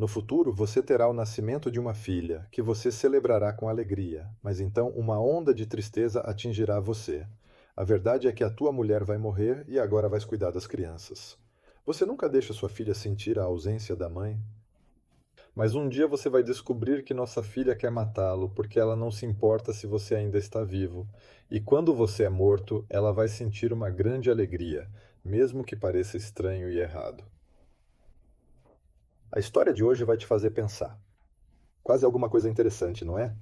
No futuro, você terá o nascimento de uma filha, que você celebrará com alegria, mas então uma onda de tristeza atingirá você. A verdade é que a tua mulher vai morrer e agora vais cuidar das crianças. Você nunca deixa sua filha sentir a ausência da mãe? Mas um dia você vai descobrir que nossa filha quer matá-lo, porque ela não se importa se você ainda está vivo. E quando você é morto, ela vai sentir uma grande alegria, mesmo que pareça estranho e errado. A história de hoje vai te fazer pensar. Quase alguma coisa interessante, não é?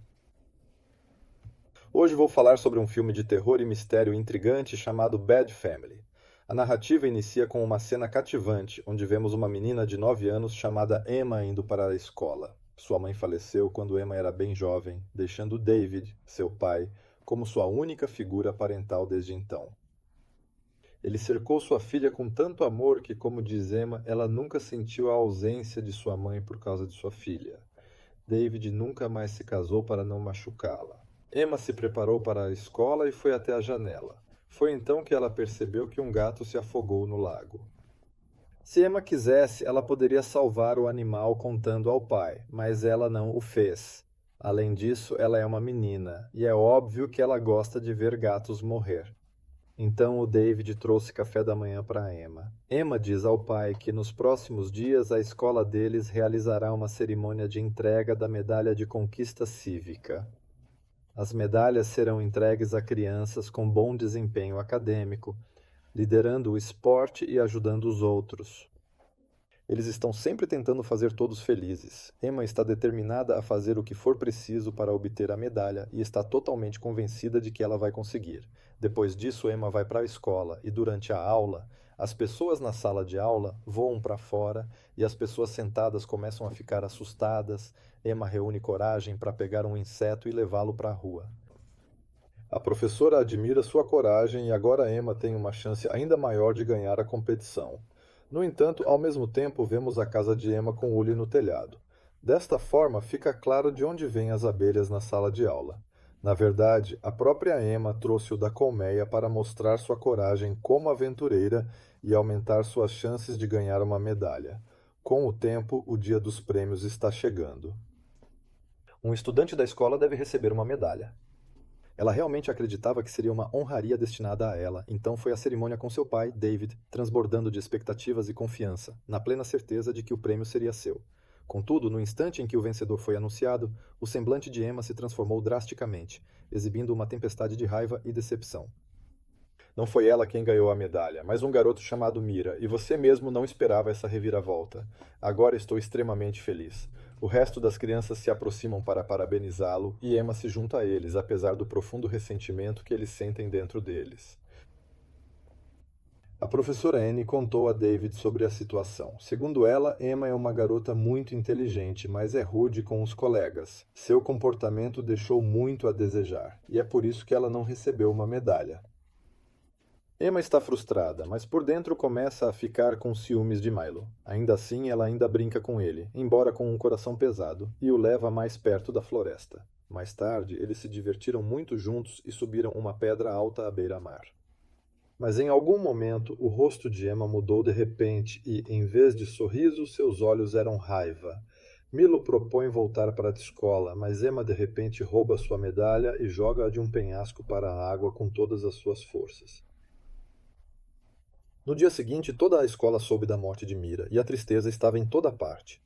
Hoje vou falar sobre um filme de terror e mistério intrigante chamado Bad Family. A narrativa inicia com uma cena cativante, onde vemos uma menina de 9 anos chamada Emma indo para a escola. Sua mãe faleceu quando Emma era bem jovem, deixando David, seu pai, como sua única figura parental desde então. Ele cercou sua filha com tanto amor que, como diz Emma, ela nunca sentiu a ausência de sua mãe por causa de sua filha. David nunca mais se casou para não machucá-la. Emma se preparou para a escola e foi até a janela. Foi então que ela percebeu que um gato se afogou no lago. Se Emma quisesse, ela poderia salvar o animal contando ao pai, mas ela não o fez. Além disso, ela é uma menina, e é óbvio que ela gosta de ver gatos morrer. Então o David trouxe café da manhã para Emma. Emma diz ao pai que nos próximos dias a escola deles realizará uma cerimônia de entrega da medalha de conquista cívica. As medalhas serão entregues a crianças com bom desempenho acadêmico, liderando o esporte e ajudando os outros. Eles estão sempre tentando fazer todos felizes. Emma está determinada a fazer o que for preciso para obter a medalha e está totalmente convencida de que ela vai conseguir. Depois disso, Emma vai para a escola e, durante a aula, as pessoas na sala de aula voam para fora e as pessoas sentadas começam a ficar assustadas. Emma reúne coragem para pegar um inseto e levá-lo para a rua. A professora admira sua coragem e agora Emma tem uma chance ainda maior de ganhar a competição. No entanto, ao mesmo tempo, vemos a casa de Emma com Uli no telhado. Desta forma, fica claro de onde vêm as abelhas na sala de aula. Na verdade, a própria Emma trouxe o da colmeia para mostrar sua coragem como aventureira e aumentar suas chances de ganhar uma medalha. Com o tempo, o dia dos prêmios está chegando. Um estudante da escola deve receber uma medalha. Ela realmente acreditava que seria uma honraria destinada a ela, então foi à cerimônia com seu pai, David, transbordando de expectativas e confiança, na plena certeza de que o prêmio seria seu. Contudo, no instante em que o vencedor foi anunciado, o semblante de Emma se transformou drasticamente, exibindo uma tempestade de raiva e decepção. Não foi ela quem ganhou a medalha, mas um garoto chamado Mira, e você mesmo não esperava essa reviravolta. Agora estou extremamente feliz. O resto das crianças se aproximam para parabenizá-lo e Emma se junta a eles, apesar do profundo ressentimento que eles sentem dentro deles. A professora Anne contou a David sobre a situação. Segundo ela, Emma é uma garota muito inteligente, mas é rude com os colegas. Seu comportamento deixou muito a desejar, e é por isso que ela não recebeu uma medalha. Emma está frustrada, mas por dentro começa a ficar com ciúmes de Milo. Ainda assim, ela ainda brinca com ele, embora com um coração pesado, e o leva mais perto da floresta. Mais tarde, eles se divertiram muito juntos e subiram uma pedra alta à beira-mar. Mas em algum momento, o rosto de Emma mudou de repente e, em vez de sorriso, seus olhos eram raiva. Milo propõe voltar para a escola, mas Emma de repente rouba sua medalha e joga-a de um penhasco para a água com todas as suas forças. No dia seguinte, toda a escola soube da morte de Mira, e a tristeza estava em toda parte.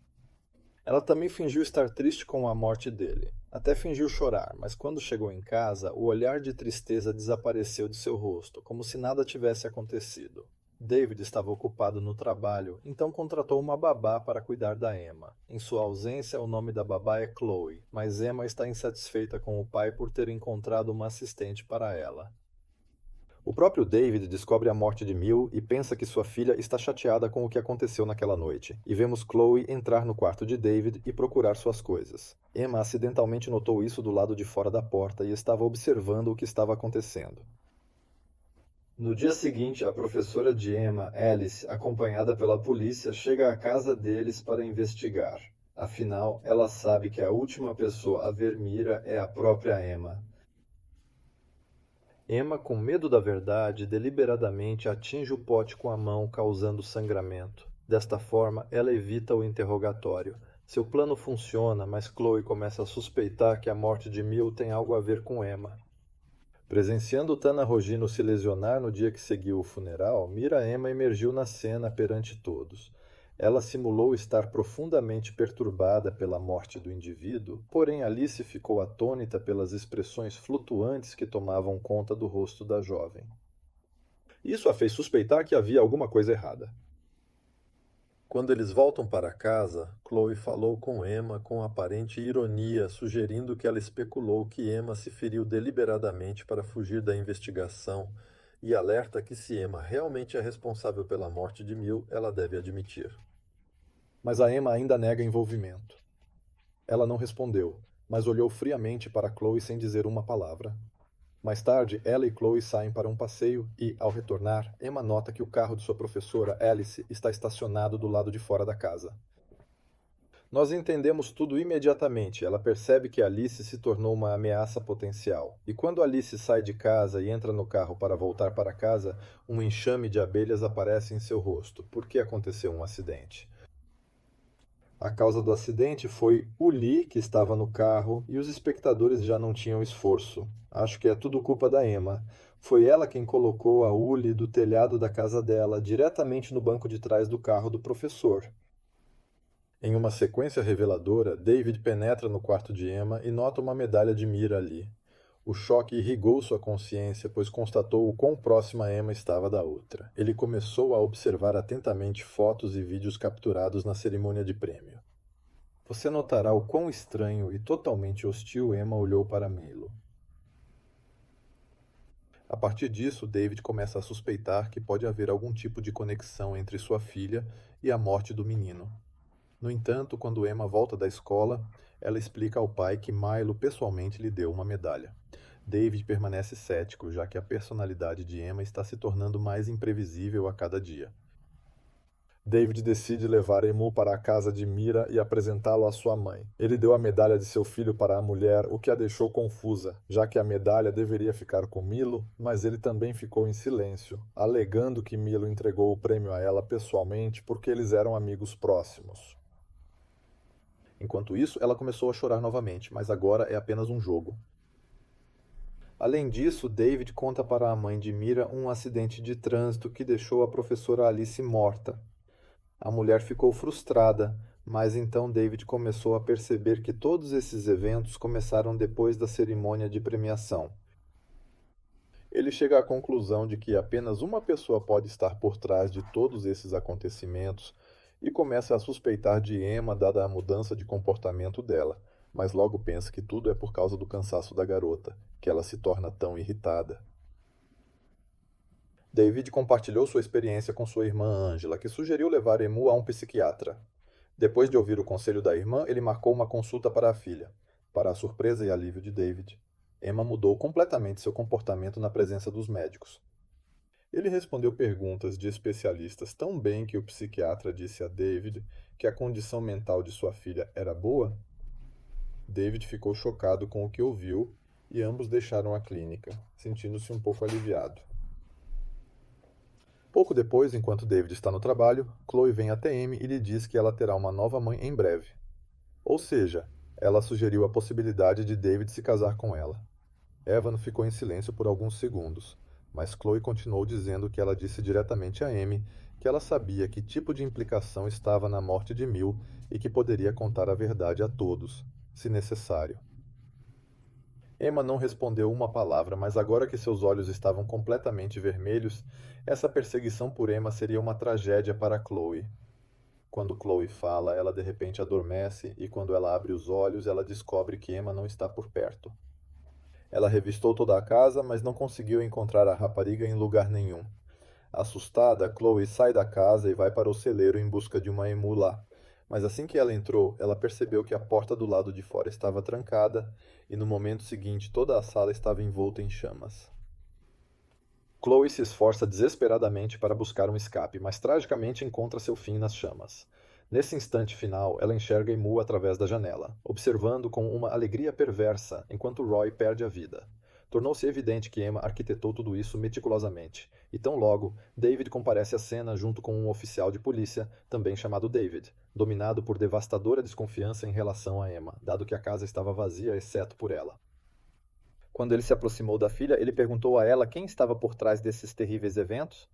Ela também fingiu estar triste com a morte dele. Até fingiu chorar, mas quando chegou em casa, o olhar de tristeza desapareceu de seu rosto, como se nada tivesse acontecido. David estava ocupado no trabalho, então contratou uma babá para cuidar da Emma. Em sua ausência, o nome da babá é Chloe, mas Emma está insatisfeita com o pai por ter encontrado uma assistente para ela. O próprio David descobre a morte de Mill e pensa que sua filha está chateada com o que aconteceu naquela noite. E vemos Chloe entrar no quarto de David e procurar suas coisas. Emma acidentalmente notou isso do lado de fora da porta e estava observando o que estava acontecendo. No dia seguinte, a professora de Emma, Alice, acompanhada pela polícia, chega à casa deles para investigar. Afinal, ela sabe que a última pessoa a ver Mira é a própria Emma. Emma, com medo da verdade, deliberadamente atinge o pote com a mão, causando sangramento. Desta forma, ela evita o interrogatório, Seu plano funciona, mas Chloe começa a suspeitar que a morte de Mil tem algo a ver com Emma. Presenciando Tana Rogino se lesionar no dia que seguiu o funeral, Mira Emma emergiu na cena perante todos. Ela simulou estar profundamente perturbada pela morte do indivíduo, porém Alice ficou atônita pelas expressões flutuantes que tomavam conta do rosto da jovem. Isso a fez suspeitar que havia alguma coisa errada. Quando eles voltam para casa, Chloe falou com Emma com aparente ironia, sugerindo que ela especulou que Emma se feriu deliberadamente para fugir da investigação e alerta que se Emma realmente é responsável pela morte de Mil, ela deve admitir. Mas a Emma ainda nega envolvimento. Ela não respondeu, mas olhou friamente para Chloe sem dizer uma palavra. Mais tarde, ela e Chloe saem para um passeio e, ao retornar, Emma nota que o carro de sua professora, Alice, está estacionado do lado de fora da casa. Nós entendemos tudo imediatamente. Ela percebe que Alice se tornou uma ameaça potencial. E quando Alice sai de casa e entra no carro para voltar para casa, um enxame de abelhas aparece em seu rosto. Por que aconteceu um acidente? A causa do acidente foi o Lee, que estava no carro, e os espectadores já não tinham esforço. Acho que é tudo culpa da Emma. Foi ela quem colocou a Uli do telhado da casa dela diretamente no banco de trás do carro do professor. Em uma sequência reveladora, David penetra no quarto de Emma e nota uma medalha de Mira ali. O choque irrigou sua consciência, pois constatou o quão próxima Emma estava da outra. Ele começou a observar atentamente fotos e vídeos capturados na cerimônia de prêmio. Você notará o quão estranho e totalmente hostil Emma olhou para Milo. A partir disso, David começa a suspeitar que pode haver algum tipo de conexão entre sua filha e a morte do menino. No entanto, quando Emma volta da escola, ela explica ao pai que Milo pessoalmente lhe deu uma medalha. David permanece cético, já que a personalidade de Emma está se tornando mais imprevisível a cada dia. David decide levar Emu para a casa de Mira e apresentá-lo à sua mãe. Ele deu a medalha de seu filho para a mulher, o que a deixou confusa, já que a medalha deveria ficar com Milo, mas ele também ficou em silêncio, alegando que Milo entregou o prêmio a ela pessoalmente porque eles eram amigos próximos. Enquanto isso, ela começou a chorar novamente, mas agora é apenas um jogo. Além disso, David conta para a mãe de Mira um acidente de trânsito que deixou a professora Alice morta. A mulher ficou frustrada, mas então David começou a perceber que todos esses eventos começaram depois da cerimônia de premiação. Ele chega à conclusão de que apenas uma pessoa pode estar por trás de todos esses acontecimentos e começa a suspeitar de Emma dada a mudança de comportamento dela, mas logo pensa que tudo é por causa do cansaço da garota, que ela se torna tão irritada. David compartilhou sua experiência com sua irmã Angela, que sugeriu levar Emu a um psiquiatra. Depois de ouvir o conselho da irmã, ele marcou uma consulta para a filha. Para a surpresa e alívio de David, Emma mudou completamente seu comportamento na presença dos médicos. Ele respondeu perguntas de especialistas tão bem que o psiquiatra disse a David que a condição mental de sua filha era boa. David ficou chocado com o que ouviu e ambos deixaram a clínica, sentindo-se um pouco aliviado. Pouco depois, enquanto David está no trabalho, Chloe vem até Amy e lhe diz que ela terá uma nova mãe em breve. Ou seja, ela sugeriu a possibilidade de David se casar com ela. Evan ficou em silêncio por alguns segundos, mas Chloe continuou dizendo que ela disse diretamente a Amy que ela sabia que tipo de implicação estava na morte de Mil e que poderia contar a verdade a todos, se necessário. Emma não respondeu uma palavra, mas agora que seus olhos estavam completamente vermelhos, essa perseguição por Emma seria uma tragédia para Chloe. Quando Chloe fala, ela de repente adormece e quando ela abre os olhos, ela descobre que Emma não está por perto. Ela revistou toda a casa, mas não conseguiu encontrar a rapariga em lugar nenhum. Assustada, Chloe sai da casa e vai para o celeiro em busca de uma emu lá. Mas assim que ela entrou, ela percebeu que a porta do lado de fora estava trancada e no momento seguinte toda a sala estava envolta em chamas. Chloe se esforça desesperadamente para buscar um escape, mas tragicamente encontra seu fim nas chamas. Nesse instante final, ela enxerga Emu através da janela, observando com uma alegria perversa enquanto Roy perde a vida. Tornou-se evidente que Emma arquitetou tudo isso meticulosamente, e tão logo, David comparece à cena junto com um oficial de polícia, também chamado David, dominado por devastadora desconfiança em relação a Emma, dado que a casa estava vazia exceto por ela. Quando ele se aproximou da filha, ele perguntou a ela quem estava por trás desses terríveis eventos.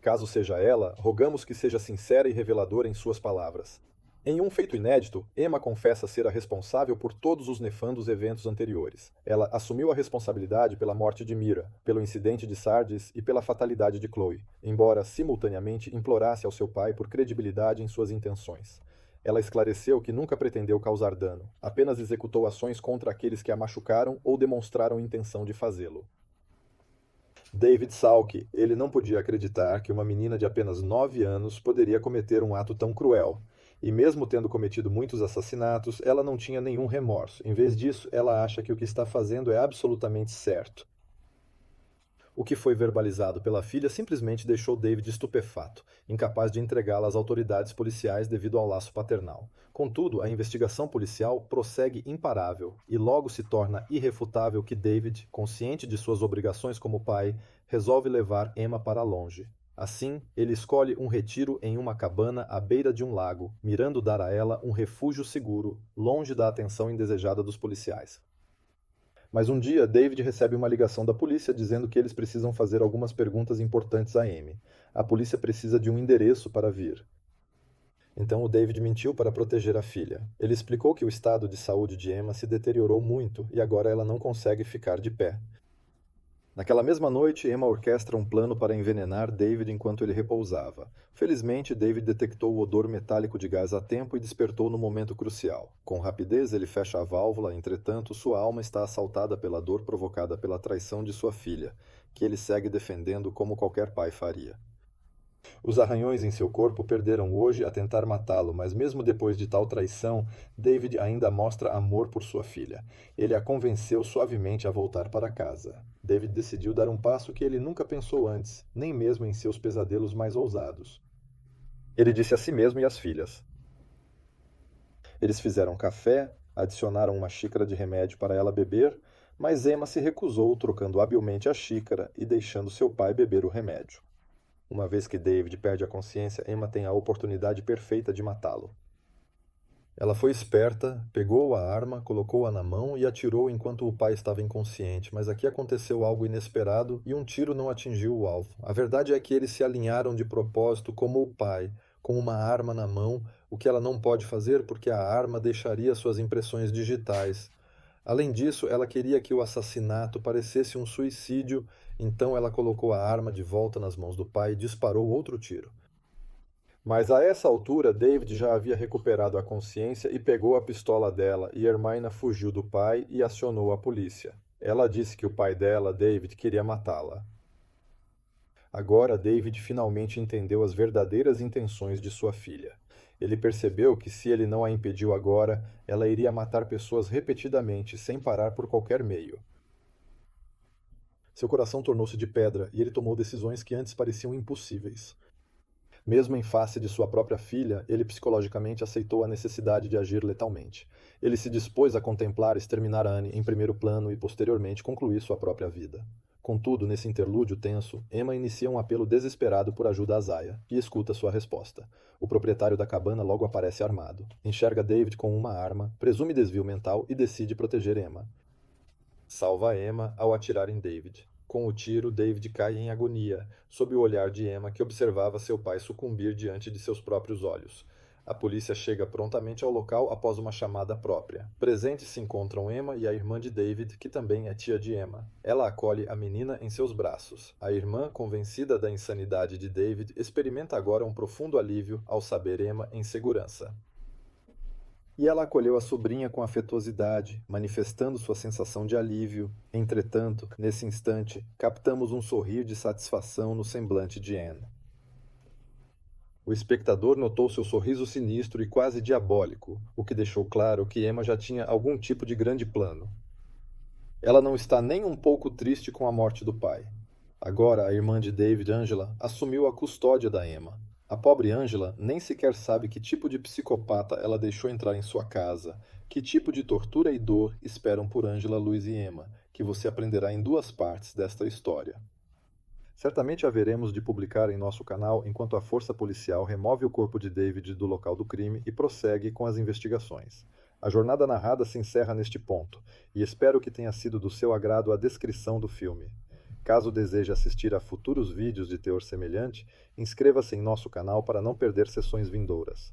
Caso seja ela, rogamos que seja sincera e reveladora em suas palavras. Em um feito inédito, Emma confessa ser a responsável por todos os nefandos eventos anteriores. Ela assumiu a responsabilidade pela morte de Mira, pelo incidente de Sardis e pela fatalidade de Chloe, embora simultaneamente implorasse ao seu pai por credibilidade em suas intenções. Ela esclareceu que nunca pretendeu causar dano, apenas executou ações contra aqueles que a machucaram ou demonstraram intenção de fazê-lo. David Salke, ele não podia acreditar que uma menina de apenas 9 anos poderia cometer um ato tão cruel. E mesmo tendo cometido muitos assassinatos, ela não tinha nenhum remorso. Em vez disso, ela acha que o que está fazendo é absolutamente certo. O que foi verbalizado pela filha simplesmente deixou David estupefato, incapaz de entregá-la às autoridades policiais devido ao laço paternal. Contudo, a investigação policial prossegue imparável e logo se torna irrefutável que David, consciente de suas obrigações como pai, resolve levar Emma para longe. Assim, ele escolhe um retiro em uma cabana à beira de um lago, mirando dar a ela um refúgio seguro, longe da atenção indesejada dos policiais. Mas um dia, David recebe uma ligação da polícia dizendo que eles precisam fazer algumas perguntas importantes a Amy. A polícia precisa de um endereço para vir. Então o David mentiu para proteger a filha. Ele explicou que o estado de saúde de Emma se deteriorou muito e agora ela não consegue ficar de pé. Naquela mesma noite, Emma orquestra um plano para envenenar David enquanto ele repousava. Felizmente, David detectou o odor metálico de gás a tempo e despertou no momento crucial. Com rapidez, ele fecha a válvula, entretanto, sua alma está assaltada pela dor provocada pela traição de sua filha, que ele segue defendendo como qualquer pai faria. Os arranhões em seu corpo perderam hoje a tentar matá-lo, mas mesmo depois de tal traição, David ainda mostra amor por sua filha. Ele a convenceu suavemente a voltar para casa. David decidiu dar um passo que ele nunca pensou antes, nem mesmo em seus pesadelos mais ousados. Ele disse a si mesmo e às filhas. Eles fizeram café, adicionaram uma xícara de remédio para ela beber, mas Emma se recusou, trocando habilmente a xícara e deixando seu pai beber o remédio. Uma vez que David perde a consciência, Emma tem a oportunidade perfeita de matá-lo. Ela foi esperta, pegou a arma, colocou-a na mão e atirou enquanto o pai estava inconsciente, mas aqui aconteceu algo inesperado e um tiro não atingiu o alvo. A verdade é que eles se alinharam de propósito como o pai, com uma arma na mão, o que ela não pode fazer porque a arma deixaria suas impressões digitais. Além disso, ela queria que o assassinato parecesse um suicídio, então ela colocou a arma de volta nas mãos do pai e disparou outro tiro. Mas a essa altura, David já havia recuperado a consciência e pegou a pistola dela, e Hermione fugiu do pai e acionou a polícia. Ela disse que o pai dela, David, queria matá-la. Agora, David finalmente entendeu as verdadeiras intenções de sua filha. Ele percebeu que se ele não a impediu agora, ela iria matar pessoas repetidamente, sem parar por qualquer meio. Seu coração tornou-se de pedra e ele tomou decisões que antes pareciam impossíveis. Mesmo em face de sua própria filha, ele psicologicamente aceitou a necessidade de agir letalmente. Ele se dispôs a contemplar exterminar Anne em primeiro plano e posteriormente concluir sua própria vida. Contudo, nesse interlúdio tenso, Emma inicia um apelo desesperado por ajuda a Zaya, e escuta sua resposta. O proprietário da cabana logo aparece armado. Enxerga David com uma arma, presume desvio mental e decide proteger Emma. Salva Emma ao atirar em David. Com o tiro, David cai em agonia, sob o olhar de Emma, que observava seu pai sucumbir diante de seus próprios olhos. A polícia chega prontamente ao local após uma chamada própria. Presentes se encontram Emma e a irmã de David, que também é tia de Emma. Ela acolhe a menina em seus braços. A irmã, convencida da insanidade de David, experimenta agora um profundo alívio ao saber Emma em segurança. E ela acolheu a sobrinha com afetuosidade, manifestando sua sensação de alívio. Entretanto, nesse instante, captamos um sorrir de satisfação no semblante de Anne. O espectador notou seu sorriso sinistro e quase diabólico, o que deixou claro que Emma já tinha algum tipo de grande plano. Ela não está nem um pouco triste com a morte do pai. Agora, a irmã de David, Angela, assumiu a custódia da Emma. A pobre Angela nem sequer sabe que tipo de psicopata ela deixou entrar em sua casa, que tipo de tortura e dor esperam por Angela, Louise e Emma, que você aprenderá em duas partes desta história. Certamente haveremos de publicar em nosso canal enquanto a força policial remove o corpo de David do local do crime e prossegue com as investigações. A jornada narrada se encerra neste ponto, e espero que tenha sido do seu agrado a descrição do filme. Caso deseje assistir a futuros vídeos de teor semelhante, inscreva-se em nosso canal para não perder sessões vindouras.